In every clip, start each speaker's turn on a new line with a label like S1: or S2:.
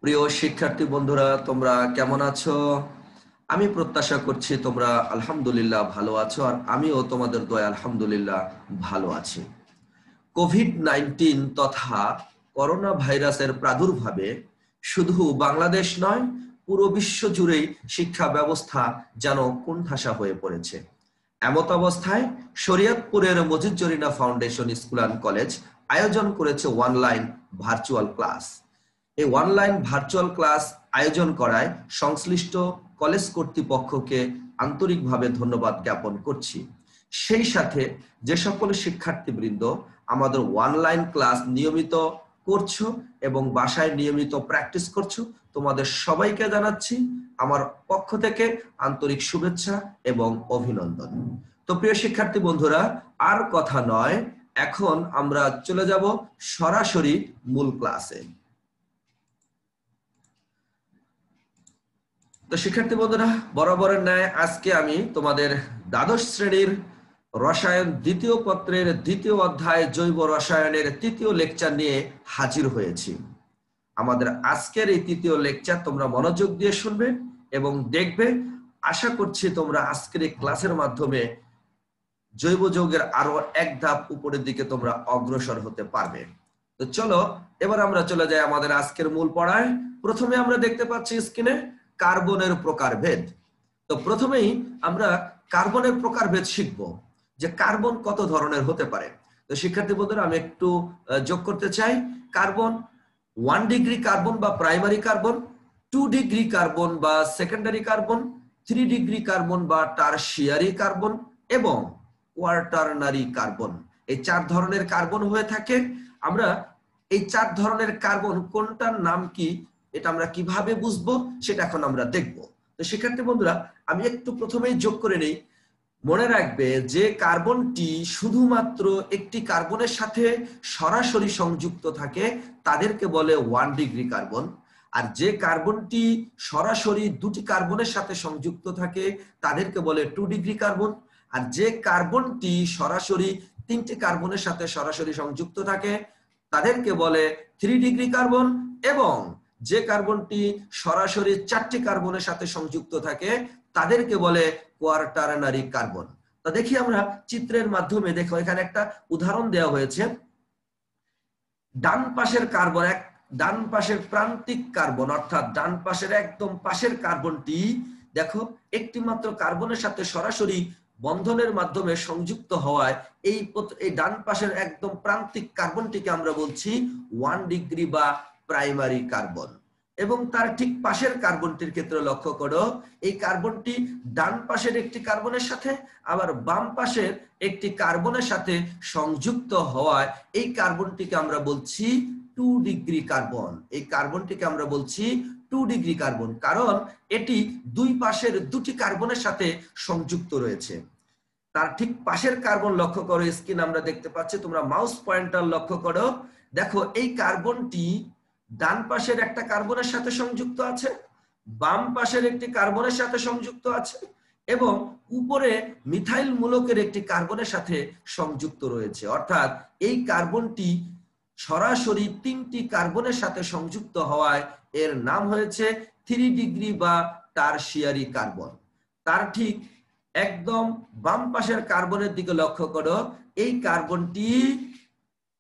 S1: প্রিয় শিক্ষার্থী বন্ধুরা, তোমরা কেমন আছো? আমি প্রত্যাশা করছি তোমরা আলহামদুলিল্লাহ ভালো আছো, আর আমিও তোমাদের দয়ায় আলহামদুলিল্লাহ ভালো আছি। কোভিড-19 তথা করোনা ভাইরাসের প্রাদুর্ভাবে শুধু বাংলাদেশ নয়, পুরো বিশ্ব জুড়েই শিক্ষা ব্যবস্থা যেন কোণঠাসা হয়ে পড়েছে। এমত অবস্থায় শরীয়তপুরের Majid Jarina foundation school and college আয়োজন করেছে অনলাইন ভার্চুয়াল ক্লাস। এই অনলাইন ভার্চুয়াল ক্লাস আয়োজন করায় সংশ্লিষ্ট কলেজ কর্তৃপক্ষকে আন্তরিকভাবে ধন্যবাদ জ্ঞাপন করছি। সেই সাথে যে সকল শিক্ষার্থীবৃন্দ আমাদের অনলাইন ক্লাস নিয়মিত করছো এবং বাসায় নিয়মিত প্র্যাকটিস করছো, তোমাদের সবাইকে জানাচ্ছি আমার পক্ষ থেকে আন্তরিক শুভেচ্ছা এবং অভিনন্দন। তো প্রিয় শিক্ষার্থী বন্ধুরা, আর কথা নয়, এখন আমরা চলে যাব সরাসরি মূল ক্লাসে। তো শিক্ষার্থী বন্ধুরা, বরাবরের ন্যায় আজকে আমি তোমাদের দ্বাদশ শ্রেণীর রসায়ন দ্বিতীয় পত্রের দ্বিতীয় অধ্যায় জৈব রসায়নের তৃতীয় লেকচার নিয়ে হাজির হয়েছি। আমাদের আজকের এই তৃতীয় লেকচার তোমরা মনোযোগ দিয়ে শুনবে এবং দেখবে। আশা করছি তোমরা আজকের এই ক্লাসের মাধ্যমে জৈব যৌগের আরো এক ধাপ উপরের দিকে তোমরা অগ্রসর হতে পারবে। তো চলো এবার আমরা চলে যাই আমাদের আজকের মূল পড়ায়। প্রথমে আমরা দেখতে পাচ্ছি স্ক্রিনে কার্বনের প্রকারভেদ। তো প্রথমেই আমরা কার্বনের প্রকারভেদ শিখব যে কার্বন কত ধরনের হতে পারে। তো শিক্ষার্থী বন্ধুরা, আমি একটু যোগ করতে চাই। কার্বন 1 ডিগ্রি কার্বন বা প্রাইমারি কার্বন, 2 ডিগ্রি কার্বন বা সেকেন্ডারি কার্বন, 3 ডিগ্রি কার্বন বা টারশিয়ারি কার্বন এবং কোয়াটারনারি কার্বন। এই 4 ধরনের কার্বন হয়ে থাকে। আমরা এই 4 ধরনের কার্বন কোনটার নাম কি, এটা আমরা কিভাবে বুঝবো সেটা এখন আমরা দেখব। তো শিক্ষার্থী বন্ধুরা, আমি একটু প্রথমেই যোগ করে নেই। মনে রাখবে যে কার্বনটি শুধুমাত্র একটি কার্বনের সাথে সরাসরি সংযুক্ত থাকে তাদেরকে বলে 1 ডিগ্রি কার্বন, আর যে কার্বনটি সরাসরি দুটি কার্বনের সাথে সংযুক্ত থাকে তাদেরকে বলে 2 ডিগ্রি কার্বন, আর যে কার্বনটি সরাসরি 3টি কার্বনের সাথে সরাসরি সংযুক্ত থাকে তাদেরকে বলে 3 ডিগ্রি কার্বন, এবং যে কার্বনটি সরাসরি 4টি কার্বনের সাথে সংযুক্ত থাকে তাদেরকে বলে কোয়াটারনারি কার্বন। তো দেখি আমরা চিত্রের মাধ্যমে। দেখো এখানে একটা উদাহরণ দেওয়া হয়েছে। ডান পাশের কার্বন, ডান পাশের প্রান্তিক কার্বন অর্থাৎ ডান পাশের একদম পাশের কার্বনটি দেখো একটি মাত্র কার্বনের সাথে সরাসরি বন্ধনের মাধ্যমে সংযুক্ত হওয়ায় এই ডান পাশের একদম প্রান্তিক কার্বনটিকে আমরা বলছি 1 ডিগ্রি বা প্রাইমারি কার্বন। এবং তার ঠিক পাশের কার্বনটির ক্ষেত্রে লক্ষ্য করো, এই কার্বনটি ডান পাশের একটি কার্বনের সাথে আবার বাম পাশের একটি কার্বনের সাথে সংযুক্ত হওয়ায় এই কার্বনটিকে আমরা বলছি 2 ডিগ্রি কার্বন। এই কার্বনটিকে আমরা বলছি 2 ডিগ্রি কার্বন, কারণ এটি দুই পাশের দুটি কার্বনের সাথে সংযুক্ত রয়েছে। তার ঠিক পাশের কার্বন লক্ষ্য করো, স্ক্রিন আমরা দেখতে পাচ্ছি, তোমরা মাউস পয়েন্টার লক্ষ্য করো। দেখো এই কার্বনটি ডান পাশের একটা কার্বনের সাথে সংযুক্ত আছে, বাম পাশের একটি কার্বনের সাথে সংযুক্ত আছে এবং উপরে মিথাইল মূলকের একটি কার্বনের সাথে সংযুক্ত রয়েছে। অর্থাৎ এই কার্বনটি সরাসরি 3টি কার্বনের সাথে সংযুক্ত হওয়ায় এর নাম হয়েছে 3 ডিগ্রি বা টারশিয়ারি কার্বন। তার ঠিক একদম বাম পাশের কার্বনের দিকে লক্ষ্য করো, এই কার্বনটি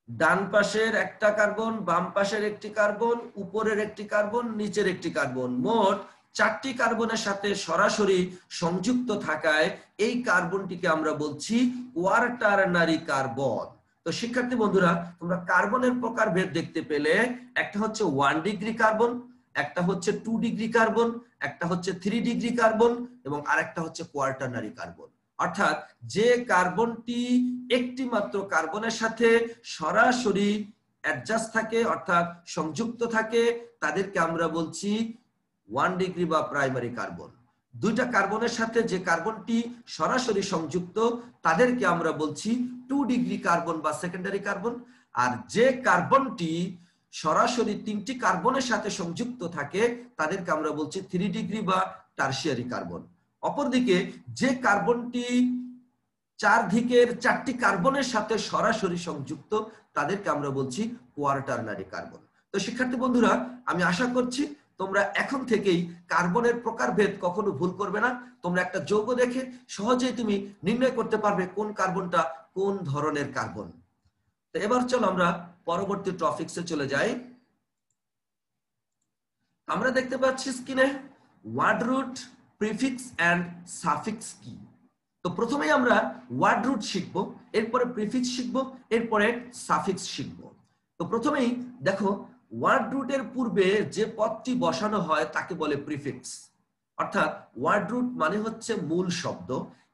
S1: ডান পাশের একটা কার্বন, বাম পাশের একটি কার্বন, উপরের একটি কার্বন, নিচের একটি কার্বন, মোট 4টি কার্বনের সাথে সরাসরি সংযুক্ত থাকায় এই কার্বনটিকে আমরা বলছি কোয়াটারনারি কার্বন। তো শিক্ষার্থী বন্ধুরা, তোমরা কার্বনের প্রকারভেদ দেখতে পেলে, একটা হচ্ছে 1 ডিগ্রি কার্বন, একটা হচ্ছে 2 ডিগ্রি কার্বন, একটা হচ্ছে 3 ডিগ্রি কার্বন এবং আরেকটা হচ্ছে কোয়াটারনারি কার্বন। অর্থাৎ যে কার্বনটি একটি মাত্র কার্বনের সাথে সরাসরি অ্যাডজাস্ট থাকে অর্থাৎ সংযুক্ত থাকে তাদেরকে আমরা বলছি 1 ডিগ্রি বা প্রাইমারি কার্বন। দুইটা কার্বনের সাথে যে কার্বনটি সরাসরি সংযুক্ত তাদেরকে আমরা বলছি 2 ডিগ্রি কার্বন বা সেকেন্ডারি কার্বন, আর যে কার্বনটি সরাসরি 3টি কার্বনের সাথে সংযুক্ত থাকে তাদেরকে আমরা বলছি 3 ডিগ্রি বা টারশিয়ারি কার্বন। অপরদিকে যে কার্বনটি 4 দিকের 4টি কার্বনের সাথে সরাসরি সংযুক্ত তাদেরকে আমরা বলছি কোয়াটারনারি কার্বন। তো শিক্ষার্থী বন্ধুরা, আমি আশা করছি তোমরা এখন থেকেই কার্বনের প্রকারভেদ কখনো ভুল করবে না। তোমরা একটা যৌগ দেখে সহজেই তুমি নির্ণয় করতে পারবে কোন কার্বনটা কোন ধরনের কার্বন। তো এবার চলো আমরা পরবর্তী টপিকসে চলে যাই। আমরা দেখতে পাচ্ছি স্ক্রিনে word root, prefix and suffix কি। তো প্রথমেই আমরা ওয়ার্ড রুট শিখবো, এরপরে প্রিফিক্স শিখবো, এরপরে সাফিক্স শিখবো। তো প্রথমেই দেখো, ওয়ার্ড রুটের পূর্বে যে পদটি বসানো হয় তাকে বলে প্রিফিক্স। অর্থাৎ ওয়ার্ড রুট মানে হচ্ছে মূল শব্দ।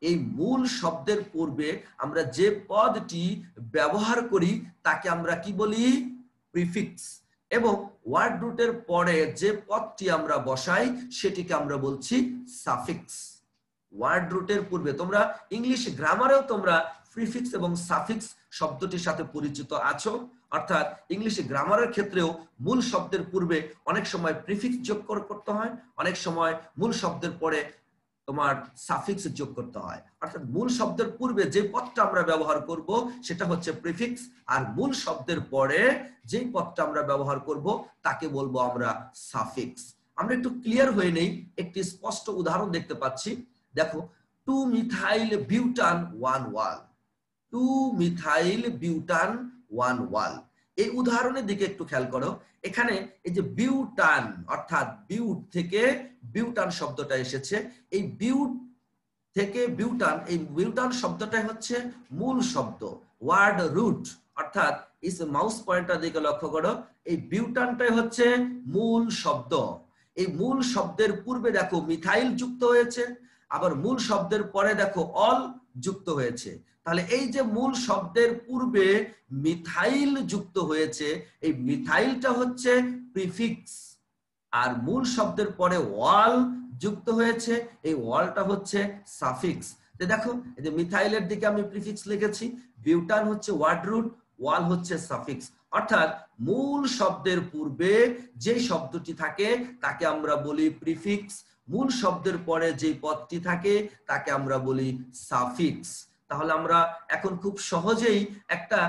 S1: এই মূল শব্দের পূর্বে আমরা যে পদটি ব্যবহার করি তাকে আমরা কি বলি? প্রিফিক্স। এবং ওয়ার্ড রুটের পরে যে পদটি আমরা বসাই সেটিকে আমরা বলছি সাফিক্স। ওয়ার্ড রুটের পূর্বে তোমরা ইংলিশ গ্রামারেও তোমরা প্রিফিক্স এবং সাফিক্স শব্দটির সাথে পরিচিত আছো। অর্থাৎ ইংলিশ গ্রামারের ক্ষেত্রেও মূল শব্দের পূর্বে অনেক সময় প্রিফিক্স যোগ করতে হয়, অনেক সময় মূল শব্দের পরে তোমার সাফিক্স যোগ করতে হয়। অর্থাৎ মূল শব্দের পূর্বে যে পদটা আমরা ব্যবহার করব সেটা হচ্ছে প্রিফিক্স, আর মূল শব্দের পরে যেই পদটা আমরা ব্যবহার করব তাকে বলবো আমরা সাফিক্স। আমরা একটু ক্লিয়ার হয়ে নেই, একটি স্পষ্ট উদাহরণ দেখতে পাচ্ছি। দেখো, 2 মিথাইল বিউটান 1 ওয়াল। 2 মিথাইল বিউটান 1 ওয়াল। এই উদাহরণের দিকে একটু খেয়াল করো। এখানে এই যে বিউটান, অর্থাৎ বিউট থেকে বিউটান শব্দটা এসেছে। এই বিউট থেকে বিউটান, এই বিউটান শব্দটাই হচ্ছে মূল শব্দ, ওয়ার্ড রুট। অর্থাৎ এই মাউস পয়েন্টার দিকে লক্ষ্য করো, এই বিউটানটাই হচ্ছে মূল শব্দ। এই মূল শব্দের পূর্বে দেখো মিথাইল যুক্ত হয়েছে, আবার মূল শব্দের পরে দেখো অল যুক্ত হয়েছে। তাহলে এই যে মূল শব্দের পূর্বে মিথাইল যুক্ত হয়েছে, এই মিথাইলটা হচ্ছে প্রিফিক্স। আর মূল শব্দের পরে ওয়াল যুক্ত হয়েছে, এই ওয়ালটা হচ্ছে সাফিক্স। দেখো, এই যে মিথাইলের দিকে আমি প্রিফিক্স লিখেছি, বিউটান হচ্ছে ওয়ার্ড রুট, ওয়াল হচ্ছে সাফিক্স। অর্থাৎ মূল শব্দের পূর্বে যে শব্দটি থাকে তাকে আমরা বলি প্রিফিক্স, মূল শব্দের পরে যে পদটি থাকে তাকে আমরা বলি সাফিক্স। তাহলে আমরা এখন খুব সহজেই একটা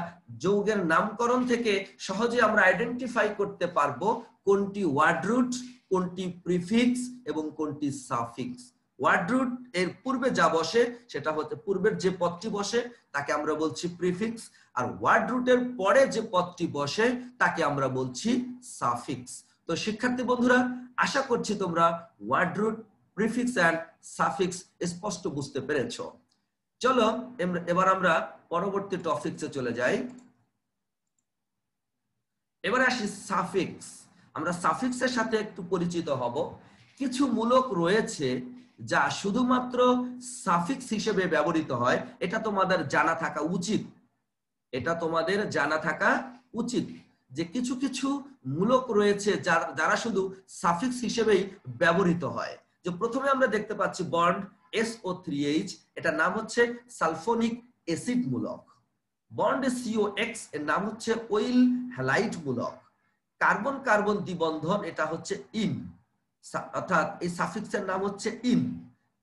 S1: যৌগের নামকরণ থেকে সহজে আমরা আইডেন্টিফাই করতে পারবো কোনটি ওয়ার্ড রুট, কোনটি প্রিফিক্স এবং কোনটি সাফিক্স। ওয়ার্ড রুট এর পূর্বে যা বসে সেটা হচ্ছে, পূর্বের যে পদটি বসে তাকে আমরা বলছি প্রিফিক্স, আর ওয়ার্ড রুটের পরে যে পদটি বসে তাকে আমরা বলছি সাফিক্স। তো শিক্ষার্থী বন্ধুরা, আশা করছি তোমরা word root, prefix and suffix স্পষ্ট বুঝতে পেরেছো। চলো এবার আমরা পরবর্তী টপিকসে চলে যাই। এবার আসি সাফিক্স। আমরা সাফিক্সের সাথে একটু পরিচিত হব। কিছু মূলক রয়েছে যা শুধুমাত্র সাফিক্স হিসেবে ব্যবহৃত হয়, এটা তোমাদের জানা থাকা উচিত। এটা তোমাদের জানা থাকা উচিত যে কিছু কিছু মূলক রয়েছে যারা শুধু সাফিক্স হিসেবেই ব্যবহৃত হয়। যে প্রথমে আমরা দেখতে পাচ্ছি বন্ড SO3H, এটার নাম হচ্ছে সালফোনিক অ্যাসিড মূলক। বন্ড COX এর নাম হচ্ছে ওইল হ্যালাইড মূলক। কার্বন কার্বন দ্বিবন্ধন, এটা হচ্ছে ইন, অর্থাৎ এই সাফিক্সের নাম হচ্ছে ইন।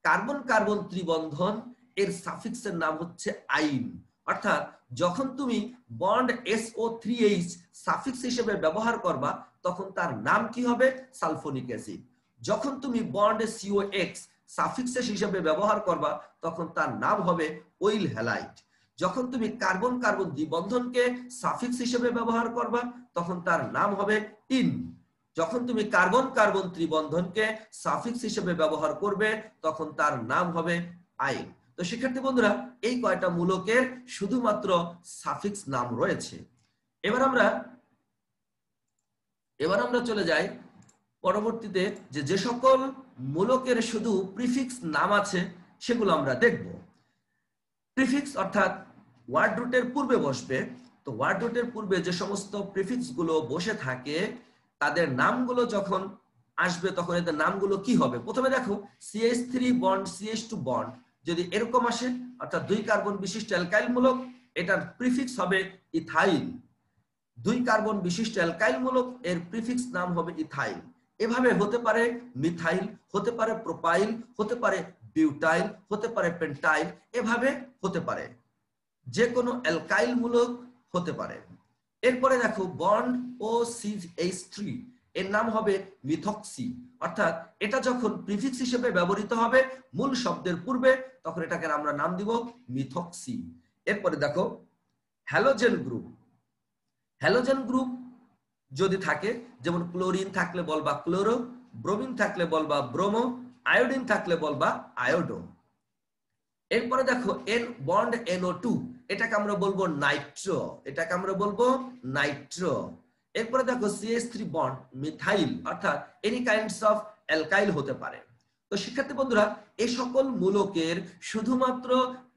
S1: কার্বন কার্বন ত্রিবন্ধন, এর সাফিক্সের নাম হচ্ছে আইন। অর্থাৎ যখন তুমি বন্ড SO3H সাফিক্স হিসেবে ব্যবহার করবা তখন তার নাম কি হবে? Sulphonic acid. যখন তুমি বন্ড COX সাফিক্স হিসেবে ব্যবহার করবা তখন তার নাম হবে ওইল হ্যালাইড। যখন তুমি কার্বন কার্বন দ্বিবন্ধনকে সাফিক্স হিসেবে ব্যবহার করবা তখন তার নাম হবে ইন। যখন তুমি কার্বন কার্বন ত্রিবন্ধনকে সাফিক্স হিসেবে ব্যবহার করবে তখন তার নাম হবে আইন। তো শিক্ষার্থী বন্ধুরা, এই কয়টা মূলকের শুধুমাত্র সাফিক্স নাম রয়েছে। এবার আমরা চলে যাই পরবর্তীতে যে সকল মূলকের শুধু প্রিফিক্স নাম আছে সেগুলো আমরা দেখব। প্রিফিক্স অর্থাৎ ওয়ার্ড রুটের পূর্বে বসবে। তো ওয়ার্ড রুটের পূর্বে যে সমস্ত প্রিফিক্স গুলো বসে থাকে তাদের নামগুলো যখন আসবে তখন এদের নামগুলো কি হবে? প্রথমে দেখো, CH3 বন্ড CH2 বন্ড যদি এরকম আসে, অর্থাৎ 2 কার্বন বিশিষ্ট অ্যালকাইল মূলক, এটার প্রিফিক্স হবে ইথাইল। 2 কার্বন বিশিষ্ট অ্যালকাইল মূলক, এর প্রিফিক্স নাম হবে ইথাইল। এভাবে হতে পারে মিথাইল, হতে পারে প্রোপাইল, হতে পারে বিউটাইল, হতে পারে পেন্টাইল, এভাবে হতে পারে যে কোনো অ্যালকাইল মূলক হতে পারে। এরপরে দেখো বন্ড OCH3 এর নাম হবে মিথক্সি, অর্থাৎ এটা যখন প্রিফিক্স হিসেবে ব্যবহৃত হবে মূল শব্দের পূর্বে তখন এটাকে আমরা নাম দিব মিথক্সি। এরপরে দেখো হ্যালোজেন গ্রুপ। হ্যালোজেন গ্রুপ যদি থাকে, যেমন ক্লোরিন থাকলে বলবা ক্লোরো, ব্রোমিন থাকলে বলবা ব্রোমো, আয়োডিন থাকলে বলবা আয়োডো। এরপরে দেখো এন বন্ড NO2, এটাকে আমরা বলবো নাইট্রো, এটাকে আমরা বলবো নাইট্রো। এরপরে দেখো CH3 বন্ড মিথাইল, অর্থাৎ এনি কাইন্ডস অফ অ্যালকাইল হতে পারে। তো শিক্ষার্থী বন্ধুরা, এই সকল মূলকের শুধুমাত্র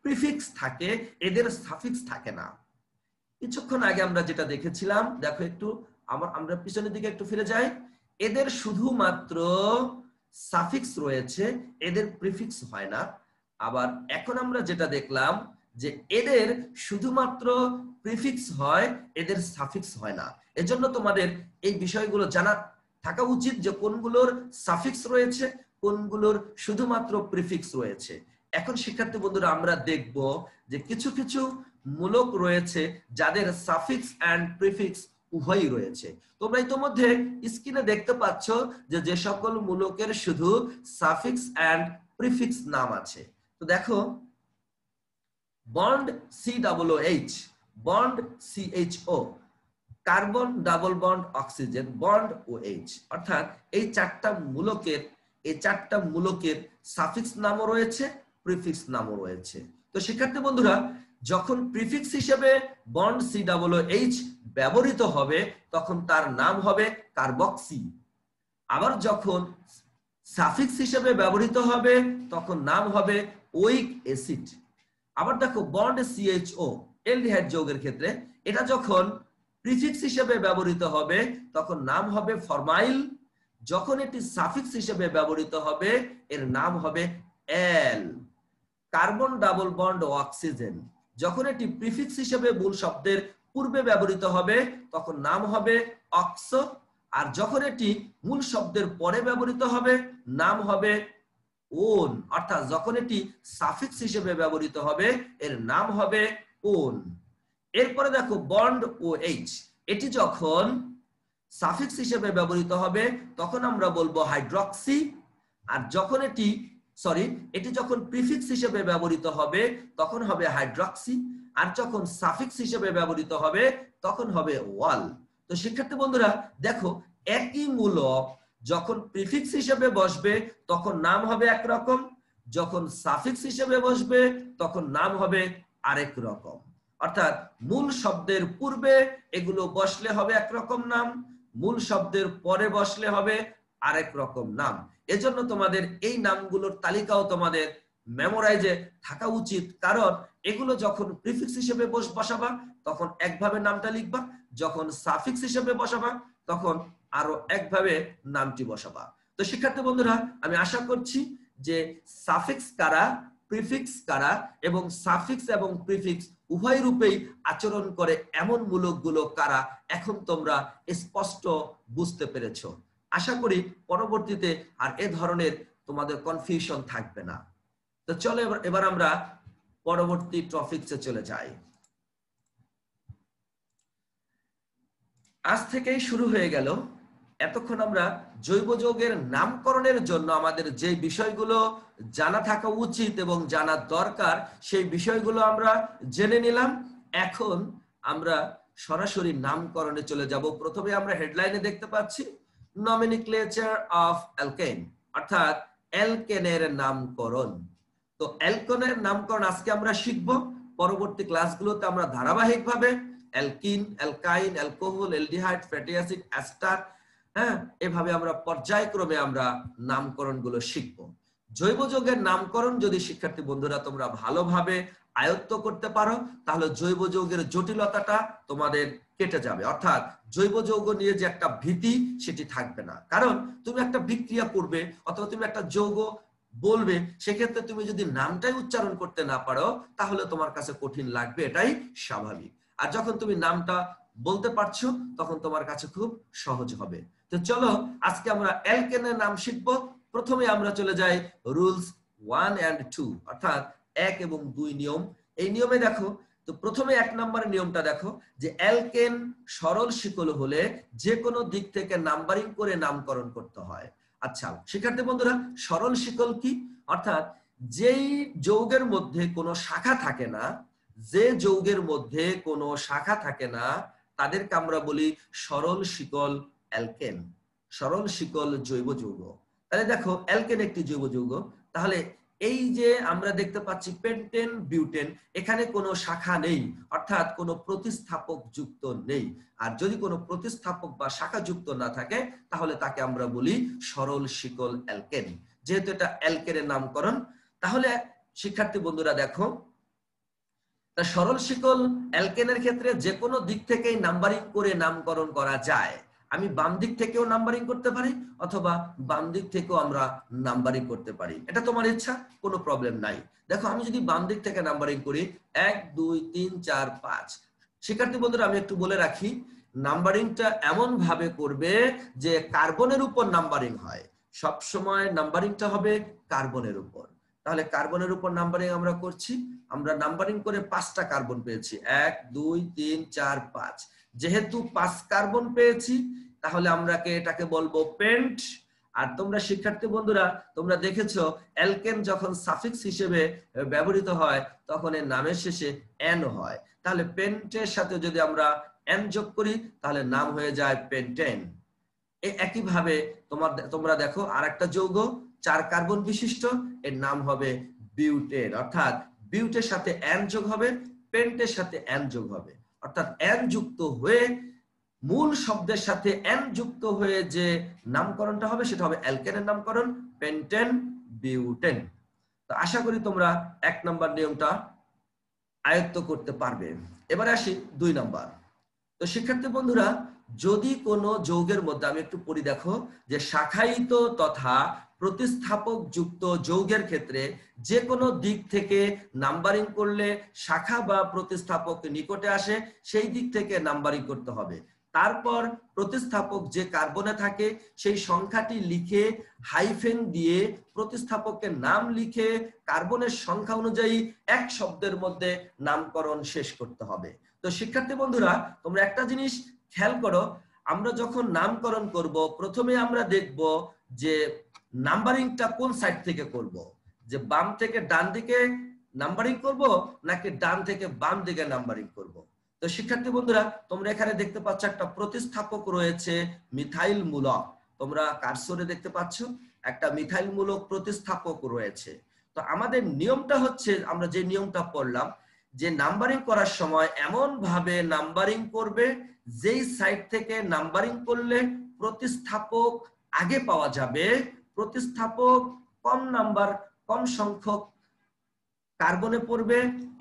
S1: প্রিফিক্স থাকে, এদের সাফিক্স থাকে না। কিছুক্ষণ আগে আমরা যেটা দেখেছিলাম, দেখো একটু আমরা পিছনের দিকে একটু ফিরে যাই, এদের শুধুমাত্র সাফিক্স রয়েছে, এদের প্রিফিক্স হয় না। আবার এখন আমরা যেটা দেখলাম যে এদের শুধুমাত্র প্রিফিক্স হয়, এদের সাফিক্স হয় না। এজন্য তোমাদের এই বিষয়গুলো জানা থাকা উচিত যে কোনগুলোর সাফিক্স রয়েছে, কোনগুলোর শুধুমাত্র প্রিফিক্স রয়েছে। এখন শিক্ষার্থী বন্ধুরা আমরা দেখব যে কিছু কিছু মূলক রয়েছে যাদের সাফিক্স এন্ড প্রিফিক্স উভয়ই রয়েছে। তোমরা ইতোমধ্যে স্ক্রিনে দেখতে পাচ্ছ যে যে সকল মূলকের শুধু সাফিক্স এন্ড প্রিফিক্স নাম আছে। তো দেখো bond COOH, bond CHO, carbon double bond oxygen, bond OH, অর্থাৎ এই চারটা মূলকের সাফিক্স নামও রয়েছে, প্রিফিক্স নামও রয়েছে। তো শিক্ষার্থী বন্ধুরা, যখন প্রিফিক্স হিসেবে বন্ড COOH ব্যবহৃত হবে তখন তার নাম হবে কার্বক্সি। আবার যখন সাফিক্স হিসেবে ব্যবহৃত হবে তখন নাম হবে ওইক অ্যাসিড। আবার দেখো বন্ড CHO অ্যালডিহাইড যৌগের ক্ষেত্রে এটা যখন প্রিফিক্স হিসেবে ব্যবহৃত হবে তখন নাম হবে ফরমাইল। যখন এটি সাফিক্স হিসেবে ব্যবহৃত হবে এর নাম হবে অ্যাল। কার্বন ডাবল বন্ড অক্সিজেন যখন এটি প্রিফিক্স হিসেবে মূল শব্দের পূর্বে ব্যবহৃত হবে তখন নাম হবে অক্সো। আর যখন এটি মূল শব্দের পরে ব্যবহৃত হবে নাম হবে ওন, অর্থাৎ যখন এটি সাফিক্স হিসেবে ব্যবহৃত হবে এর নাম হবে ওন। এরপরে দেখো বন্ড OH, এটি যখন সাফিক্স হিসেবে ব্যবহৃত হবে তখন আমরা বলবো হাইড্রক্সি। আর যখন এটি যখন প্রিফিক্স হিসেবে ব্যবহৃত হবে তখন হবে হাইড্রক্সি। আর যখন সাফিক্স হিসেবে ব্যবহৃত হবে তখন হবে ওয়াল। তো শিক্ষার্থী বন্ধুরা দেখো, একই মূলক যখন প্রিফিক্স হিসেবে বসবে তখন নাম হবে একরকম, যখন সাফিক্স হিসেবে বসবে তখন নাম হবে আরেক রকম। অর্থাৎ মূল শব্দের পূর্বে এগুলো বসলে হবে একরকম নাম, মূল শব্দের পরে বসলে হবে আরেক রকম নাম। এজন্য তোমাদের এই নামগুলোর তালিকাও তোমাদের মেমোরাইজে থাকা উচিত, কারণ এগুলো যখন প্রিফিক্স হিসেবে বসাবা তখন একভাবে নামটা লিখবা, যখন সাফিক্স হিসেবে বসাবা তখন আরো একভাবে নামটি বসাবা। তো শিক্ষার্থী বন্ধুরা, আমি আশা করছি যে সাফিক্স কারা, প্রিফিক্স কারা এবং সাফিক্স এবং প্রিফিক্স উভয় রূপেই আচরণ করে এমন মূলকগুলো কারা এখন তোমরা স্পষ্ট বুঝতে পেরেছো। আশা করি পরবর্তীতে আর এ ধরনের তোমাদের কনফিউশন থাকবে না। তো চলো এবার আমরা পরবর্তী টপিকসে চলে যাই। আজ থেকেই শুরু হয়ে গেল, এতক্ষণ আমরা জৈব যৌগের নামকরণের জন্য আমাদের যে বিষয়গুলো জানা থাকা উচিত এবং জানা দরকার সেই বিষয়গুলো আমরা জেনে নিলাম। এখন আমরা সরাসরি নামকরণে চলে যাব। প্রথমে আমরা হেডলাইনে দেখতে পাচ্ছি নমিনিক্লেচার অফ অ্যালকেন, অর্থাৎ অ্যালকেনের নামকরণ। তো অ্যালকেনের নামকরণ আজকে আমরা শিখব। পরবর্তী ক্লাসগুলোতে আমরা ধারাবাহিকভাবে alkyne, অ্যালকাইন, alcohol, aldehyde, fatty acid, ester, এভাবে আমরা পর্যায়ক্রমে আমরা নামকরণগুলো শিখব। জৈব যৌগের নামকরণ যদি শিক্ষার্থী বন্ধুরা তোমরা ভালোভাবে আয়ত্ত করতে পারো তাহলে জৈব যৌগের জটিলতাটা তোমাদের কেটে যাবে, অর্থাৎ জৈব যৌগ নিয়ে যে একটা ভীতি সেটি থাকবে না। কারণ তুমি একটা বিক্রিয়া করবে অথবা তুমি একটা যৌগ বলবে, সেক্ষেত্রে তুমি যদি নামটাই উচ্চারণ করতে না পারো তাহলে তোমার কাছে কঠিন লাগবে, এটাই স্বাভাবিক। আর যখন তুমি নামটা বলতে পারছো তখন তোমার কাছে খুব সহজ হবে। তো চলো আজকে আমরা অ্যালকেনের নাম শিখবো। প্রথমে আমরা চলে যাই রুলস 1 and 2, অর্থাৎ 1 এবং 2 নিয়ম। এই নিয়মে দেখো তো প্রথমে 1 নম্বরের নিয়মটা দেখো যে অ্যালকেন সরল শিকল হলে যে কোনো দিক থেকে নাম্বারিং করে নামকরণ করতে হয়। আচ্ছা শিক্ষার্থী বন্ধুরা, সরল শিকল কি? অর্থাৎ যেই যৌগের মধ্যে কোনো শাখা থাকে না, যে যৌগের মধ্যে কোনো শাখা থাকে না তাদেরকে আমরা বলি সরল শিকল অ্যালকেন, সরল শিকল জৈব যৌগ। তাহলে দেখো অ্যালকেন একটি জৈব যৌগ, তাহলে এই যে আমরা দেখতে পাচ্ছি পেন্টেন বিউটেন, এখানে কোনো শাখা নেই, অর্থাৎ কোনো প্রতিস্থাপক যুক্ত নেই। আর যদি কোনো প্রতিস্থাপক বা শাখা যুক্ত না থাকে তাহলে তাকে আমরা বলি সরল শিকল অ্যালকেন। যেহেতু এটা অ্যালকেনের নামকরণ, তাহলে শিক্ষার্থী বন্ধুরা দেখো সরল শিকল অ্যালকেনের ক্ষেত্রে যে কোনো দিক থেকেই নাম্বারিং করে নামকরণ করা যায়। আমি বাম দিক থেকেও নাম্বারিং করতে পারি অথবা বাম দিক থেকেও আমরা নাম্বারিং করতে পারি, এটা তোমার ইচ্ছা, কোনো প্রবলেম নাই। দেখো আমি যদি বাম দিক থেকে নাম্বারিং করি 1 2 3 4 5, শিক্ষার্থী বন্ধুরা আমি একটু বলে রাখি নাম্বারিংটা এমন ভাবে করবে যে কার্বনের উপর নাম্বারিং হয়, সব সময় নাম্বারিংটা হবে কার্বনের উপর। তাহলে কার্বনের উপর নাম্বারিং আমরা করছি, আমরা নাম্বারিং করে 5টা কার্বন পেয়েছি, 1 2 3 4 5। যেহেতু 5 কার্বন পেয়েছি তাহলে আমরা এটাকে বলবো পেন্ট। আর তোমরা শিক্ষার্থী বন্ধুরা তোমরা দেখেছো অ্যালকেন যখন সাফিক্স হিসেবে ব্যবহৃত হয় তখন এর নামের শেষে এন হয়, তাহলে পেন্টের সাথে যদি আমরা এন যোগ করি তাহলে নাম হয়ে যায় পেন্টেন। একইভাবে তোমরা দেখো আরেকটা যৌগ 4 কার্বন বিশিষ্ট, এর নাম হবে বিউটেন, অর্থাৎ বিউটের সাথে এন যোগ হবে, পেন্টের সাথে এন যোগ হবে, অর্থাৎ এন যুক্ত হয়ে মূল শব্দের সাথে এন যুক্ত হয়ে যে নামকরণটা হবে সেটা হবে অ্যালকেনের নামকরণ পেন্টেন বিউটেন। তো আশা করি তোমরা 1 নম্বর নিয়মটা আয়ত্ত করতে পারবে। এবারে আসি 2 নম্বর। তো শিক্ষার্থী বন্ধুরা যদি কোনো যৌগের মধ্যে আমি একটু পড়ি, দেখো যে শাখায়িত তথা প্রতিস্থাপক যুক্ত যৌগের ক্ষেত্রে যে কোনো দিক থেকে নাম্বারিং করলে শাখা বা প্রতিস্থাপক নিকটে আসে সেই দিক থেকে নাম্বারিং করতে হবে। তারপর প্রতিস্থাপক যে কার্বনে থাকে সেই সংখ্যাটি লিখে হাইফেন দিয়ে প্রতিস্থাপকের নাম লিখে কার্বনের সংখ্যা অনুযায়ী এক শব্দের মধ্যে নামকরণ শেষ করতে হবে। তো শিক্ষার্থী বন্ধুরা তোমরা একটা জিনিস খেয়াল করো, আমরা যখন নামকরণ করব প্রথমে আমরা দেখব যে নাম্বারিংটা কোন সাইড থেকে করব, যে বাম থেকে ডান দিকে নাম্বারিং করব নাকি ডান থেকে বাম দিকে নাম্বারিং করব। তো শিক্ষার্থী বন্ধুরা তোমরা এখানে দেখতে পাচ্ছ একটা প্রতিস্থাপক রয়েছে মিথাইল মূলক, তোমরা কার্সরে দেখতে পাচ্ছ একটা মিথাইল মূলক প্রতিস্থাপক রয়েছে। তো আমাদের নিয়মটা হচ্ছে আমরা যে নিয়মটা পড়লাম যে নাম্বারিং করার সময় এমন ভাবে নাম্বারিং করবে যেই সাইড থেকে নাম্বারিং করলে প্রতিস্থাপক আগে পাওয়া যাবে, প্রতিস্থাপক কম নাম্বার কম সংখ্যক কার্বনে পড়বে,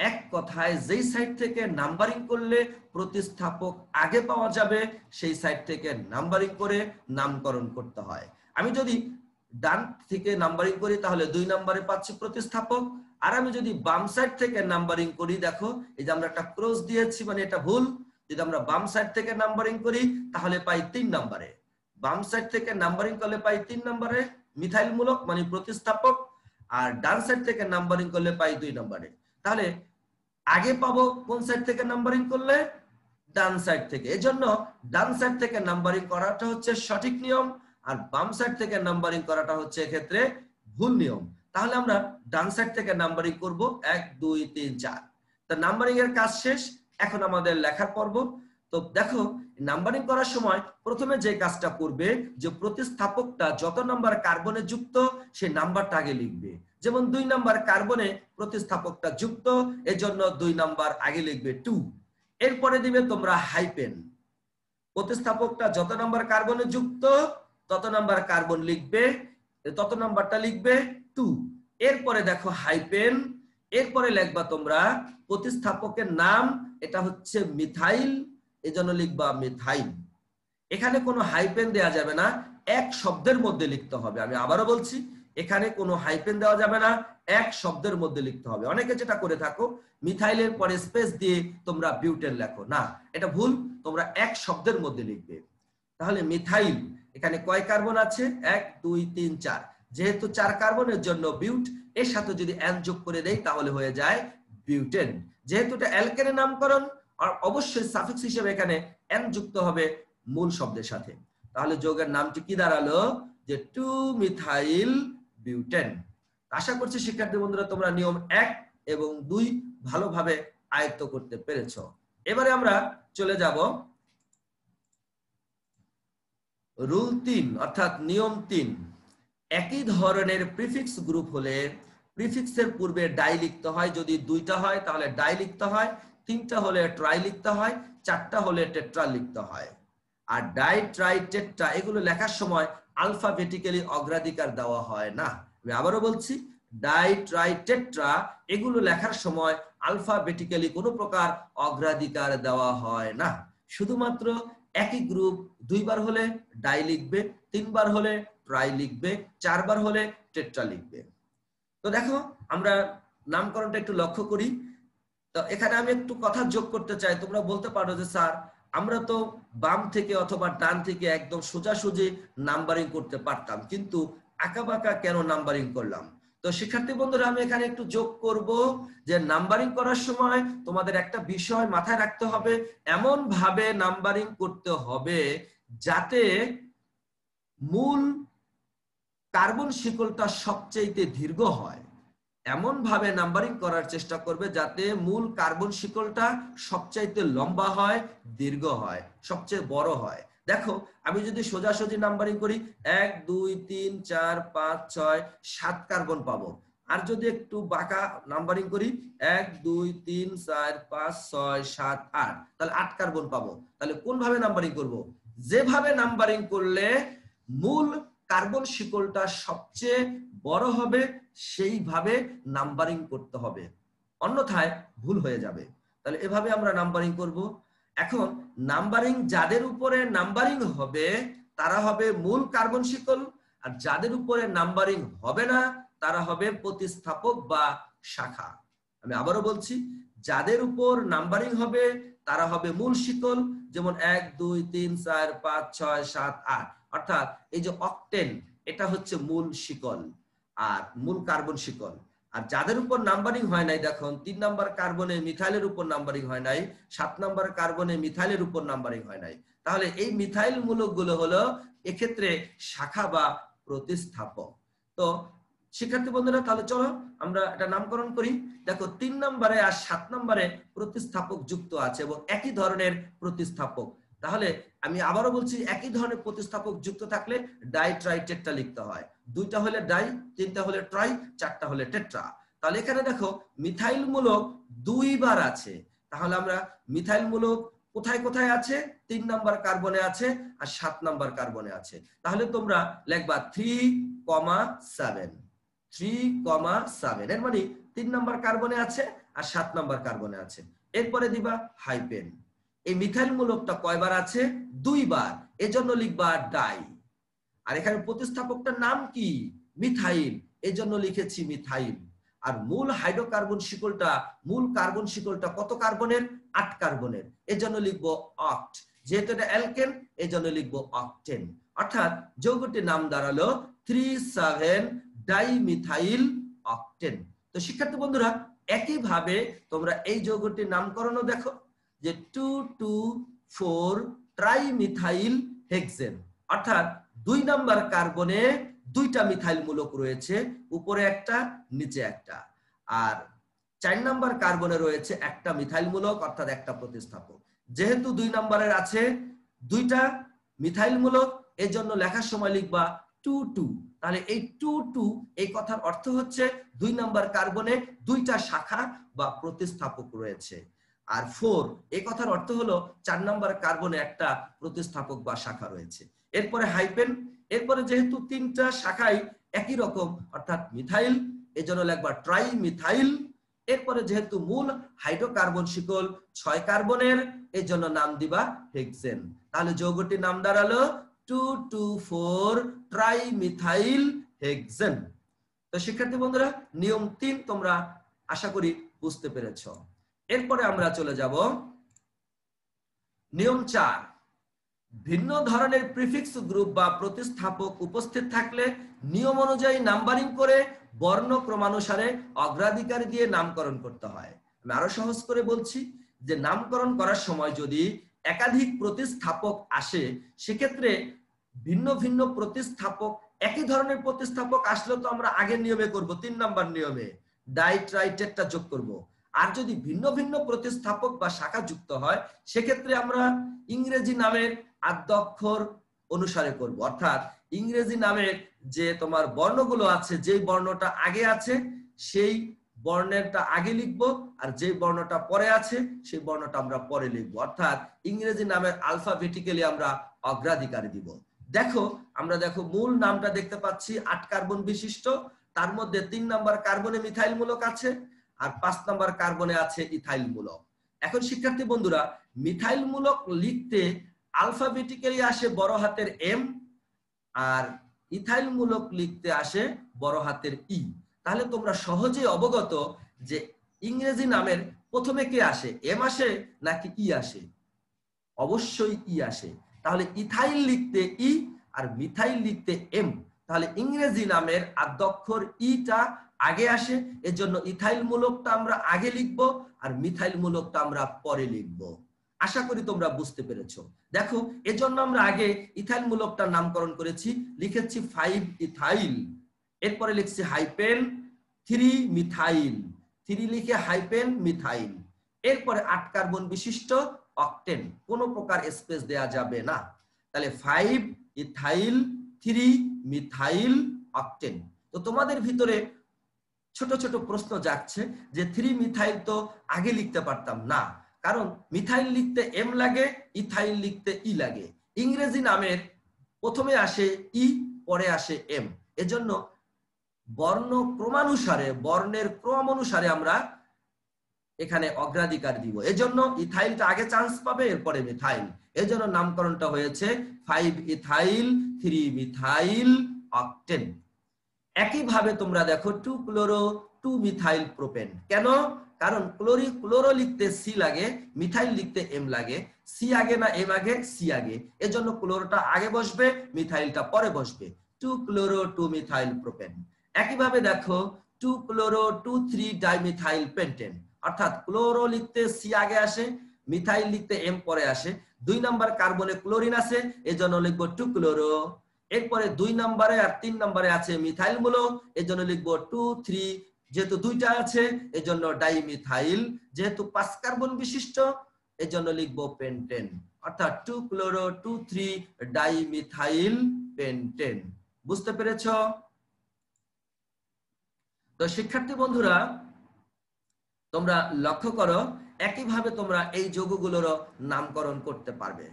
S1: এক কথায় যেই সাইড থেকে নাম্বারিং করলে প্রতিস্থাপক আগে পাওয়া যাবে সেই সাইড থেকে নাম্বারিং করে নামকরণ করতে হয়। আমি যদি ডান থেকে নাম্বারিং করি তাহলে 2 নম্বরে পাচ্ছি প্রতিস্থাপক, আর আমি যদি বাম সাইড থেকে নাম্বারিং করি, দেখো এই যে আমরা একটা ক্রস দিয়েছি মানে এটা ভুল, যদি আমরা বাম সাইড থেকে নাম্বারিং করি তাহলে পাই 3 নম্বরে, বাম সাইড থেকে নাম্বারিং করলে পাই 3 নম্বরে মিথাইল মূলক মানে প্রতিস্থাপক, আর ডান সাইড থেকে নাম্বারিং করলে পাই 2 নম্বরে। তাহলে আগে পাবো কোন সাইড থেকে নাম্বারিং করলে? ডান সাইড থেকে। এজন্য ডান সাইড থেকে নাম্বারিং করাটা হচ্ছে সঠিক নিয়ম, আর বাম সাইড থেকে নাম্বারিং করাটা হচ্ছে এক্ষেত্রে ভুল নিয়ম। তাহলে আমরা ডান সাইড থেকে নাম্বারিং করব 1 2 3 4। তো নাম্বারিং এর কাজ শেষ, এখন আমাদের লেখার পর্ব। তো দেখো নাম্বারিং করার সময় প্রথমে যে কাজটা করবে যে প্রতিস্থাপকটা যত নাম্বার কার্বনে যুক্ত সেই নাম্বারটা আগে লিখবে। যেমন 2 নাম্বার কার্বনে প্রতিস্থাপকটা যুক্ত, এজন্য 2 নাম্বার আগে লিখবে 2। এরপরে দিবে তোমরা হাইপেন, প্রতিস্থাপকটা যত নাম্বার কার্বনে যুক্ত তত নাম্বার কার্বন লিখবে, তত নাম্বারটা লিখবে 2। এরপরে দেখো হাইপেন, এরপরে লিখবা তোমরা প্রতিস্থাপকের নাম, এটা হচ্ছে মিথাইল, এজন্য লিখবা মিথাইল। এখানে কোনো হাইপেন দেওয়া যাবে না, এক শব্দের মধ্যে লিখতে হবে। আমি আবারও বলছি এখানে কোনো হাইপেন দেওয়া যাবে না, এক শব্দের মধ্যে লিখতে হবে। অনেকে যেটা করে থাকো মিথাইলের পরে স্পেস দিয়ে তোমরা বিউটেন লেখো, না এটা ভুল, তোমরা এক শব্দের মধ্যে লিখবে। তাহলে মিথাইল এখানে কয় কার্বন আছে? 1 2 3 4। যেহেতু 4 কার্বনের জন্য বিউট, এর সাথে যদি এন যোগ করে দেই তাহলে হয়ে যায় বিউটেন। যেহেতু এটা অ্যালকেনের নামকরণ, আর অবশ্যই সাফিক্স হিসেবে এখানে এন যুক্ত হবে মূল শব্দের সাথে। তাহলে যৌগের নামটি কি দাঁড়ালো? যে 2 মিথাইল বিউটেন। আশা করছি শিক্ষার্থী বন্ধুরা তোমরা নিয়ম 1 এবং 2 ভালোভাবে আয়ত্ত করতে পেরেছো। এবারে আমরা চলে যাব রুল 3 অর্থাৎ নিয়ম 3। একই ধরনের প্রিফিক্স গ্রুপ হলে প্রিফিক্সের পূর্বে ডাই লিখতে হয়। যদি 2টা হয় তাহলে ডাই লিখতে হয়, 3টা হলে ট্রাই লিখতে হয়, 4টা হলে টেট্রা লিখতে হয়। আর ডাই, ট্রাই, টেট্রা এগুলো লেখার সময় আলফাবেটিক্যালি অগ্রাধিকার দেওয়া হয় না। আমি আবারও বলছি, ডাই, ট্রাই, টেট্রা এগুলো লেখার সময় আলফাবেটিক্যালি কোনো প্রকার অগ্রাধিকার দেওয়া হয় না। শুধুমাত্র একই গ্রুপ 2 বার হলে ডাই লিখবে, 3 বার হলে ট্রাই লিখবে, 4 বার হলে টেট্রা লিখবে। তো দেখো আমরা নামকরণটা একটু লক্ষ্য করি। তো এখানে আমি একটু কথা যোগ করতে চাই। তোমরা বলতে পারো যে স্যার আমরা তো বাম থেকে অথবা ডান থেকে একদম সোজাসুজি নাম্বারিং করতে পারতাম, কিন্তু আঁকাবাঁকা কেন নাম্বারিং করলাম? তো শিক্ষার্থী বন্ধুরা আমি এখানে একটু যোগ করব যে নাম্বারিং করার সময় তোমাদের একটা বিষয় মাথায় রাখতে হবে, এমন ভাবে নাম্বারিং করতে হবে যাতে মূল কার্বন শিকলটা সবচেয়ে দীর্ঘ হয়। এমন ভাবে নাম্বারিং করার চেষ্টা করবে যাতে মূল কার্বন শিকলটা সবচাইতে লম্বা হয়, দীর্ঘ হয়, সবচেয়ে বড় হয়। দেখো আমি যদি সোজাসুজি নাম্বারিং করি 1 2 3 4 5 6 7 কার্বন পাবো। আর যদি একটু বাঁকা নাম্বারিং করি 1 2 3 4 5 6 7 8, তাহলে 8 কার্বন পাবো। তাহলে কোন ভাবে নাম্বারিং করব? যেভাবে নাম্বারিং করলে মূল কার্বন শিকলটা সবচেয়ে বড় হবে সেইভাবে নাম্বারিং করতে হবে, অন্যথায় ভুল হয়ে যাবে। তাহলে এভাবে আমরা নাম্বারিং করব। এখন নাম্বারিং যাদের উপরে নাম্বারিং হবে তারা হবে মূল কার্বন শিকল, আর যাদের উপরে নাম্বারিং হবে না তারা হবে প্রতিস্থাপক বা শাখা। আমি আবারও বলছি, যাদের উপর নাম্বারিং হবে তারা হবে মূল শিকল, যেমন 1 2 3 4 5 6 7 8। অর্থাৎ এই যে অক্টেন এটা হচ্ছে মূল শিকল আর মূল কার্বন শিকল। আর যাদের উপর নাম্বারিং হয় নাই, দেখুন 3 নাম্বার কার্বনে মিথাইলের উপর নাম্বারিং হয় নাই, 7 নাম্বার কার্বনে মিথাইলের উপর নাম্বারিং হয় নাই, তাহলে এই মিথাইল মূলকগুলো হলো এক্ষেত্রে শাখা বা প্রতিস্থাপক। তো শিক্ষার্থী বন্ধুরা তাহলে চলো আমরা এটা নামকরণ করি। দেখো 3 নম্বরে আর 7 নম্বরে প্রতিস্থাপক যুক্ত আছে এবং একই ধরনের প্রতিস্থাপক। তাহলে আমি আবারও বলছি, একই ধরনের প্রতিস্থাপক যুক্ত থাকলে ডাই, ট্রাই, টেট্রা লিখতে হয়। 2টা হলে ডাই, 3টা হলে ট্রাই, 4টা হলে টেট্রা। তাহলে এখানে দেখো মিথাইল মূলক 2 বার আছে। তাহলে আমরা মিথাইল মূলক কোথায় কোথায় আছে? 3 নাম্বার কার্বনে আছে আর 7 নাম্বার কার্বনে আছে। তাহলে তোমরা লিখবা 3,7, 3,7, এর মানে 3 নাম্বার কার্বনে আছে আর 7 নাম্বার কার্বনে আছে। এরপরে দিবা হাইপেন। এই মিথাইল মূলকটা কয়বার আছে? 2 বার, এজন্য লিখবা ডাই। আর এখানে প্রতিস্থাপকটার নাম কি? মিথাইল, এজন্য লিখেছি মিথাইল। আর মূল হাইড্রোকার্বন শিকলটা, মূল কার্বন শিকলটা কত কার্বনের? 8 কার্বনের, এজন্য লিখবো অক্ট। যেহেতু এটা অ্যালকেন এজন্য লিখবো অক্টেন। অর্থাৎ যৌগটির নাম দাঁড়ালো 3,7 ডাইমিথাইল অক্টেন। তো শিক্ষার্থী বন্ধুরা একইভাবে তোমরা এই যৌগটির নামকরণও দেখো, যে 2,2,4 ট্রাইমিথাইল হেক্সেন। অর্থাৎ 2 নাম্বার কার্বনে 2টা মিথাইল মূলক রয়েছে, উপরে একটা নিচে একটা। আর 4 নাম্বার কার্বনে রয়েছে একটা মিথাইল মূলক, অর্থাৎ একটা প্রতিস্থাপক। যেহেতু 2 নাম্বারের আছে 2টা মিথাইল মূলক, এর জন্য লেখার সময় লিখবা 2,2। তাহলে এই 2,2 এই কথার অর্থ হচ্ছে 2 নাম্বার কার্বনে 2টা শাখা বা প্রতিস্থাপক রয়েছে। আর 4 এই কথার অর্থ হলো 4 নাম্বার কার্বনে একটা প্রতিস্থাপক বা শাখা রয়েছে। এরপরে হাইপেন। এরপরে যেহেতু 3টা শাখাই একই রকম অর্থাৎ মিথাইল, এজন্য লিখবা ট্রাই মিথাইল। এরপরে যেহেতু মূল হাইড্রোকার্বন শিকল 6 কার্বনের, এজন্য নাম দিবা হেক্সেন। তাহলে যৌগটির নাম দাঁড়ালো 2,2,4 ট্রাইমিথাইল হেক্সেন। তো শিক্ষার্থী বন্ধুরা নিয়ম 3 তোমরা আশা করি বুঝতে পেরেছো। এরপরে আমরা চলে যাব নিয়ম 4। ভিন্ন ধরনের প্রিফিক্স গ্রুপ বা প্রতিস্থাপক উপস্থিত থাকলে নিয়ম অনুযায়ী নাম্বারিং করে বর্ণ ক্রমানুসারে অগ্রাধিকার দিয়ে নামকরণ করতে হয়। আমি আরো সহজ করে বলছি যে নামকরণ করার সময় যদি একাধিক প্রতিস্থাপক আসে সেক্ষেত্রে ভিন্ন ভিন্ন প্রতিস্থাপক, একই ধরনের প্রতিস্থাপক আসলে তো আমরা আগের নিয়মে করব, 3 নাম্বার নিয়মে ডাই ট্রাইটেটটা যোগ করব। আর যদি ভিন্ন ভিন্ন প্রতিস্থাপক বা শাখা যুক্ত হয় সেক্ষেত্রে আমরা ইংরেজি নামের আদ্যক্ষর অনুসারে করব, অর্থাৎ ইংরেজি নামের যে তোমার বর্ণগুলো আছে, যেই বর্ণটা আগে আছে সেই বর্ণেরটা আগে লিখব, আর যে বর্ণটা পরে আছে সেই বর্ণটা আমরা পরে লিখব, অর্থাৎ ইংরেজি নামের আলফাবেটিক্যালি আমরা অগ্রাধিকার দিব। দেখো আমরা মূল নামটা দেখতে পাচ্ছি 8 কার্বন বিশিষ্ট, তার মধ্যে 3 নাম্বার কার্বনে মিথাইল মূলক আছে আর 5 নাম্বার কার্বনে আছে ইথাইল মূলক। এখন শিক্ষার্থী বন্ধুরা, মিথাইল মূলক লিখতে আলফাবেটিক্যালি আসে বড় হাতের এম, আর ইথাইল মূলক লিখতে আসে বড় হাতের ই। তাহলে তোমরা সহজেই অবগত যে ইংরেজি নামের প্রথমে কে আসে, এম আসে নাকি ই আসে? অবশ্যই ই আসে। তাহলে ইথাইল লিখতে ই আর মিথাইল লিখতে এম, তাহলে ইংরেজি নামের আদ্যক্ষর ইটা আগে আসে, এজন্য ইথাইল মূলকটা আমরা আগে লিখব আর মিথাইল মূলকটা আমরা পরে লিখব। আশা করি তোমরা বুঝতে পেরেছো। দেখো এজন্য আমরা আগে ইথাইল মূলকটার নামকরণ করেছি, লিখেছি 5 ইথাইল, এরপরে লিখছি হাইপেন 3 মিথাইল, 3 লিখে হাইপেন মিথাইল, এরপরে 8 কার্বন বিশিষ্ট অক্টেন, কোনো প্রকার স্পেস দেয়া যাবে না। তাহলে 5 ইথাইল 3 মিথাইল অক্টেন। তো তোমাদের ভিতরে ছোট ছোট প্রশ্ন যাচ্ছে যে 3 মিথাইল তো আগে লিখতে পারতাম না, কারণ মিথাইল লিখতে এম লাগে, ইথাইল লিখতে ই লাগে। ইংরেজি নামের প্রথমে আসে ই, পরে আসে এম, এজন্য বর্ণ ক্রমানুসারে, বর্ণের ক্রম অনুসারে আমরা এখানে অগ্রাধিকার দিব, এজন্য ইথাইলটা আগে চান্স পাবে, এরপরে মিথাইল, এজন্য নামকরণটা হয়েছে 5 ইথাইল 3 মিথাইল অক্টেন। একইভাবে তোমরা দেখো 2 ক্লোরো 2 মিথাইল প্রোপেন। কেন? কারণ ক্লোরো লিখতে সি লাগে, মিথাইল লিখতে এম লাগে, সি আগে না এম আগে? সি আগে, এজন্য ক্লোরোটা আগে বসবে, মিথাইলটা পরে বসবে, 2 ক্লোরো 2 মিথাইল প্রোপেন। একইভাবে দেখো 2 ক্লোরো 2 3 ডাইমিথাইল পেন্টেন, অর্থাৎ ক্লোরো লিখতে সি আগে আসে, মিথাইল লিখতে এম পরে আসে, 2 নাম্বার কার্বনে ক্লোরিন আছে এজন্য লিখবো 2 ক্লোরো, এরপরে 2 নম্বরে আর 3 নম্বরে আছে মিথাইল মূলক, এজন্য লিখবো 2 3, যেহেতু দুইটা আছে এজন্য ডাইমিথাইল, যেহেতু 5 কার্বন বিশিষ্ট এজন্য লিখবো পেন্টেন, অর্থাৎ 2 ক্লোরো 2 3 ডাইমিথাইল পেন্টেন। বুঝতে পেরেছো? তো শিক্ষার্থী বন্ধুরা তোমরা লক্ষ্য করো, একইভাবে তোমরা এই যৌগগুলোরও নামকরণ করতে পারবে।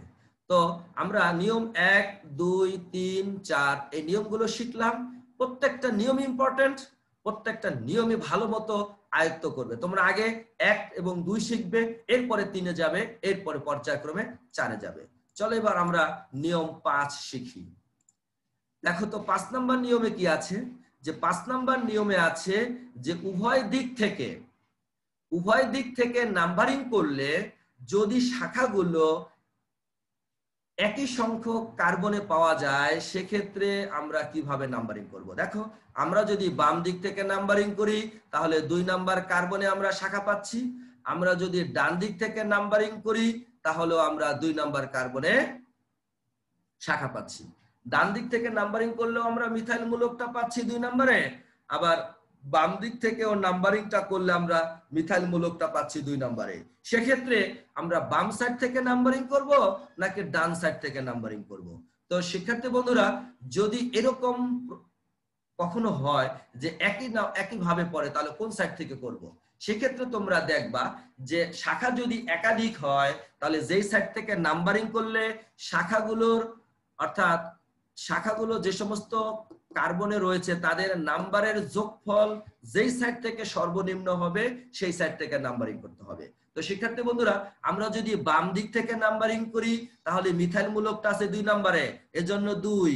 S1: তো আমরা নিয়ম 1 2 3 4 এই নিয়মগুলো শিখলাম। প্রত্যেকটা নিয়ম ইম্পর্টেন্ট, প্রত্যেকটা নিয়মই ভালো মতো আয়ত্ত করবে। তোমরা আগে 1 এবং 2 শিখবে, এরপরে 3 এ যাবে, এরপরে পর্যায়ক্রমে 4 এ যাবে। চলো এবার আমরা নিয়ম 5 শিখি। দেখো তো 5 নাম্বার নিয়মে কি আছে, যে 5 নাম্বার নিয়মে আছে যে উভয় দিক থেকে নাম্বারিং করলে যদি শাখাগুলো একই সংখ্যক কার্বনে পাওয়া যায় সেক্ষেত্রে আমরা কিভাবে নাম্বারিং করব। দেখো আমরা যদি বাম দিক থেকে নাম্বারিং করি তাহলে 2 নাম্বার কার্বনে আমরা শাখা পাচ্ছি, আমরা যদি ডান দিক থেকে নাম্বারিং করি তাহলে আমরা 2 নাম্বার কার্বনে শাখা পাচ্ছি। ডান দিক থেকে নাম্বারিং করলেও আমরা মিথাইল মূলকটা পাচ্ছি 2 নম্বরে, আবার বাম দিক থেকেও নাম্বারিংটা করলে আমরা মিথাইল মূলকটা পাচ্ছি 2 নম্বরে। সেক্ষেত্রে আমরা বাম সাইড থেকে নাম্বারিং করব নাকি ডান সাইড থেকে নাম্বারিং করব? তো শিক্ষার্থী বন্ধুরা যদি এরকম কখনো হয় যে একই ভাবে পড়ে তাহলে কোন সাইড থেকে করব? সেক্ষেত্রে তোমরা দেখবা যে শাখা যদি একাধিক হয় তাহলে যেই সাইড থেকে নাম্বারিং করলে শাখাগুলোর, অর্থাৎ শাখাগুলো যে সমস্ত কার্বনে রয়েছে তাদের নাম্বারের যোগফল যেই সাইড থেকে সর্বনিম্ন হবে সেই সাইড থেকে নাম্বারিং করতে হবে। তো শিক্ষার্থী বন্ধুরা আমরা যদি বাম দিক থেকে নাম্বারিং করি তাহলে মিথাইল মূলকটা আছে 2 নম্বরে এজন্য 2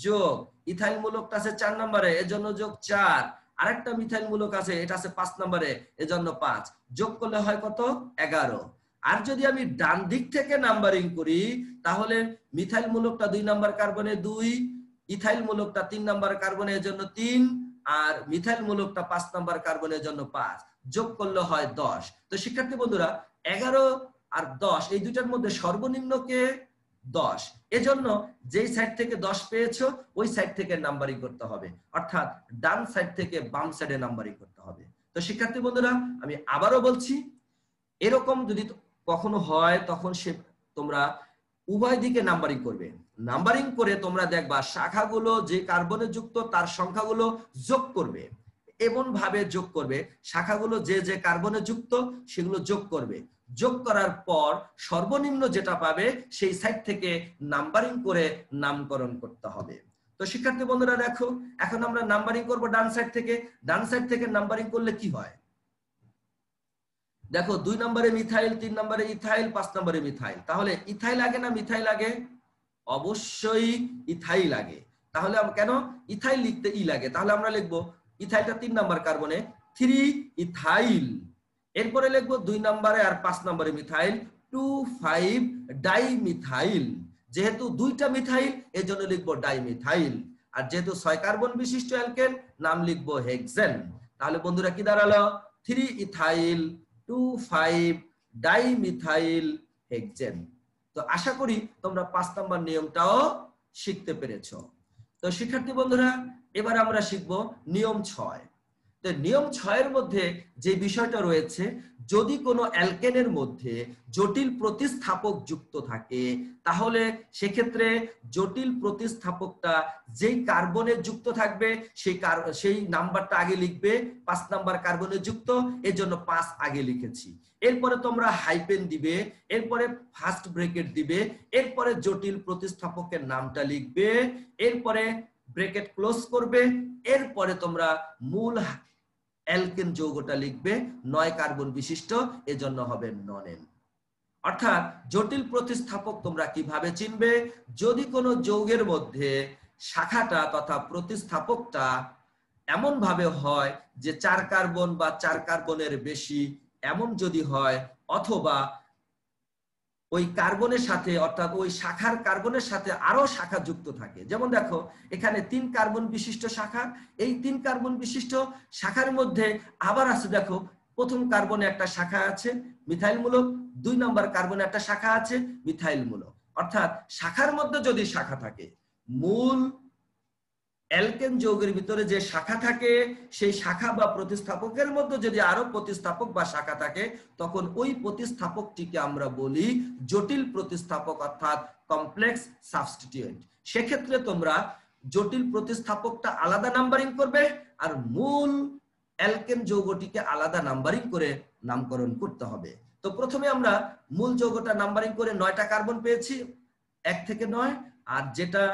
S1: যোগ ইথাইল মূলকটা আছে 4 নম্বরে এজন্য যোগ 4, আরেকটা মিথাইল মূলক আছে এটা আছে 5 নম্বরে এজন্য 5, যোগ করলে হয় কত? 11। আর যদি আমি ডান দিক থেকে নাম্বারিং করি তাহলে মিথাইল মূলকটা 2 নাম্বার কার্বনে 2, ইথাইল মূলকটা 3 নাম্বার কার্বনের জন্য 3, আর মিথাইল মূলকটা 5 নাম্বার কার্বনের জন্য 5, যোগ করলে হয় 10। তো শিক্ষার্থী বন্ধুরা 11 আর 10 এই দুইটার মধ্যে সর্বনিম্ন কে 10, এজন্য যেই সাইড থেকে 10 পেয়েছো ওই সাইড থেকে নাম্বারিং করতে হবে, অর্থাৎ ডান সাইড থেকে বাম সাইডে নাম্বারিং করতে হবে। তো শিক্ষার্থী বন্ধুরা আমি আবারও বলছি, এরকম যদি কখনো হয় তখন তোমরা উভয় দিকে নাম্বারিং করবে। নাম্বারিং করে তোমরা দেখবা শাখাগুলো যে কার্বনে যুক্ত তার সংখ্যাগুলো যোগ করবে, এমন ভাবে যোগ করবে শাখাগুলো যে যে কার্বনে যুক্ত সেগুলো যোগ করবে। যোগ করার পর সর্বনিম্ন যেটা পাবে সেই সাইড থেকে নাম্বারিং করে নামকরণ করতে হবে। তো শিক্ষার্থী বন্ধুরা দেখো, এখন আমরা নাম্বারিং করব ডান সাইড থেকে। ডান সাইড থেকে নাম্বারিং করলে কি হয় দেখো, 2 নম্বরে মিথাইল, 3 নম্বরে ইথাইল, 5 নম্বরে মিথাইল। তাহলে ইথাইল আগে না মিথাইল আগে? অবশ্যই ইথাইল আগে। তাহলে কেন ইথাইল লিখতে ই লাগে? তাহলে আমরা লিখবো ইথাইলটা 3 নাম্বার কার্বনে 3 ইথাইল, এরপরে লিখবো 2 নম্বরে আর 5 নম্বরে মিথাইল 2,5 ডাইমিথাইল। যেহেতু দুইটা মিথাইল এজন্য লিখবো ডাইমিথাইল, আর যেহেতু 6 কার্বন বিশিষ্ট অ্যালকেন নাম লিখবো হেক্সেন। তাহলে বন্ধুরা কি দাঁড়ালো? 3 ইথাইল 2,5 ডাইমিথাইল হেক্সেন। তো আশা করি তোমরা 5 নম্বর নিয়মটাও শিখতে পেরেছো। তো শিক্ষার্থী বন্ধুরা এবার আমরা শিখব নিয়ম 6। তো নিয়ম 6 এর মধ্যে যে বিষয়টা রয়েছে, যদি কোনো অ্যালকেনের মধ্যে জটিল প্রতিস্থাপক যুক্ত থাকে তাহলে সেক্ষেত্রে জটিল প্রতিস্থাপকটা যেই কার্বনে যুক্ত থাকবে সেই নাম্বারটা আগে লিখবে। 5 নাম্বার কার্বনে যুক্ত, এজন্য 5 আগে লিখেছি। এরপরে তোমরা হাইপেন দিবে, এরপরে ফার্স্ট ব্রেকেট দিবে, এরপরে জটিল প্রতিস্থাপকের নামটা লিখবে, এরপরে ব্রেকেট ক্লোজ করবে, এরপরে তোমরা মূল অ্যালকেন যৌগটা লিখবে 9 কার্বন বিশিষ্ট, এজন্য হবে ননেন। অর্থাৎ জটিল প্রতিস্থাপক তোমরা কিভাবে চিনবে? যদি কোনো যৌগের মধ্যে শাখাটা তথা প্রতিস্থাপকটা এমন ভাবে হয় যে 4 কার্বন বা 4 কার্বনের বেশি এমন যদি হয়, অথবা ওই কার্বনের সাথে অর্থাৎ ওই শাখার কার্বনের সাথে আরো শাখা যুক্ত থাকে। যেমন দেখো এখানে 3 কার্বন বিশিষ্ট শাখা, এই 3 কার্বন বিশিষ্ট শাখার মধ্যে আবার আছে দেখো প্রথম কার্বনে একটা শাখা আছে মিথাইলমূলক, 2 নম্বর কার্বনে একটা শাখা আছে মিথাইলমূলক। অর্থাৎ শাখার মধ্যে যদি শাখা থাকে, মূল অ্যালকেন যৌগের ভিতরে যে শাখা থাকে সেই শাখা বা প্রতিস্থাপকের মধ্যে যদি আরো প্রতিস্থাপক বা শাখা থাকে তখন ওই প্রতিস্থাপকটিকে আমরা বলি জটিল প্রতিস্থাপক অর্থাৎ কমপ্লেক্স সাবস্টিটিউয়েন্ট। সেক্ষেত্রে তোমরা জটিল প্রতিস্থাপকটা আলাদা নাম্বারিং করবে আর মূল অ্যালকেন যৌগটিকে আলাদা নাম্বারিং করে নামকরণ করতে হবে। তো প্রথমে আমরা মূল যৌগটা নাম্বারিং করে 9টা কার্বন পেয়েছি 1 থেকে 9, আর যেটা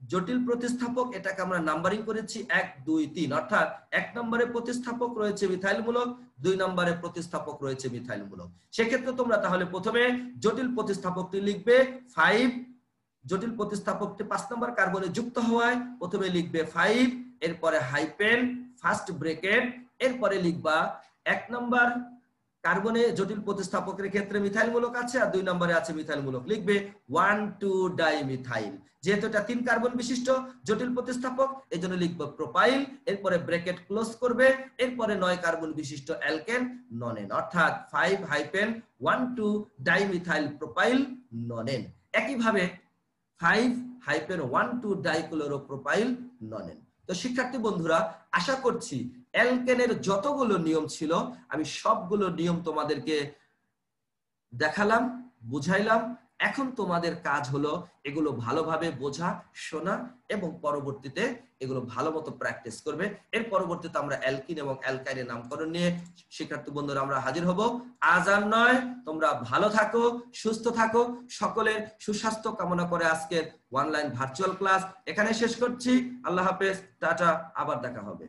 S1: জটিল প্রতিস্থাপক এটাকে আমরা নাম্বারিং করেছি 1 2 3, অর্থাৎ 1 নম্বরে প্রতিস্থাপক রয়েছে মিথাইলমূলক, 2 নম্বরে প্রতিস্থাপক রয়েছে মিথাইলমূলক। সেক্ষেত্রে তোমরা তাহলে প্রথমে জটিল প্রতিস্থাপকটি লিখবে 5, জটিল প্রতিস্থাপকটি 5 নম্বর কার্বনে যুক্ত হওয়ায় প্রথমে লিখবে 5, এরপরে হাইপেন ফার্স্ট ব্রেকেট, এরপরে লিখবা 1 নম্বর কার্বনে জটিল প্রতিস্থাপকের ক্ষেত্রে মিথাইলমূলক আছে আর 2 নম্বরে আছে মিথাইলমূলক, লিখবে 1 2 ডাইমিথাইল। যেহেতু এটা 3 কার্বন বিশিষ্ট জটিল প্রতিস্থাপক এজন্য লিখবো প্রোপাইল, এরপরে ব্র্যাকেট ক্লোজ করবে, এরপরে 9 কার্বন বিশিষ্ট অ্যালকেন ননেন, অর্থাৎ 5 হাইপেন 1 2 ডাইমিথাইল প্রোপাইল ননেন। একইভাবে 5 হাইপেন 1 2 ডাইক্লোরোপ্রোপাইল ননেন। তো শিক্ষার্থী বন্ধুরা আশা করছি অ্যালকেনের যতগুলো নিয়ম ছিল আমি সবগুলো নিয়ম তোমাদেরকে দেখালাম, বুঝাইলাম। এখন তোমাদের কাজ হলো এগুলো ভালোভাবে বোঝা, শোনা এবং পরবর্তীতে এগুলো ভালো মতো প্র্যাকটিস করবে। এর পরবর্তীতে আমরা অ্যালকিন এবং অ্যালকাইনের নামকরণ নিয়ে শিক্ষার্থী বন্ধুরা আমরা হাজির হব। আজ আর নয়, তোমরা ভালো থাকো, সুস্থ থাকো, সকলের সুস্বাস্থ্য কামনা করে আজকের অনলাইন ভার্চুয়াল ক্লাস এখানে শেষ করছি। আল্লাহ হাফেজ, টাটা, আবার দেখা হবে।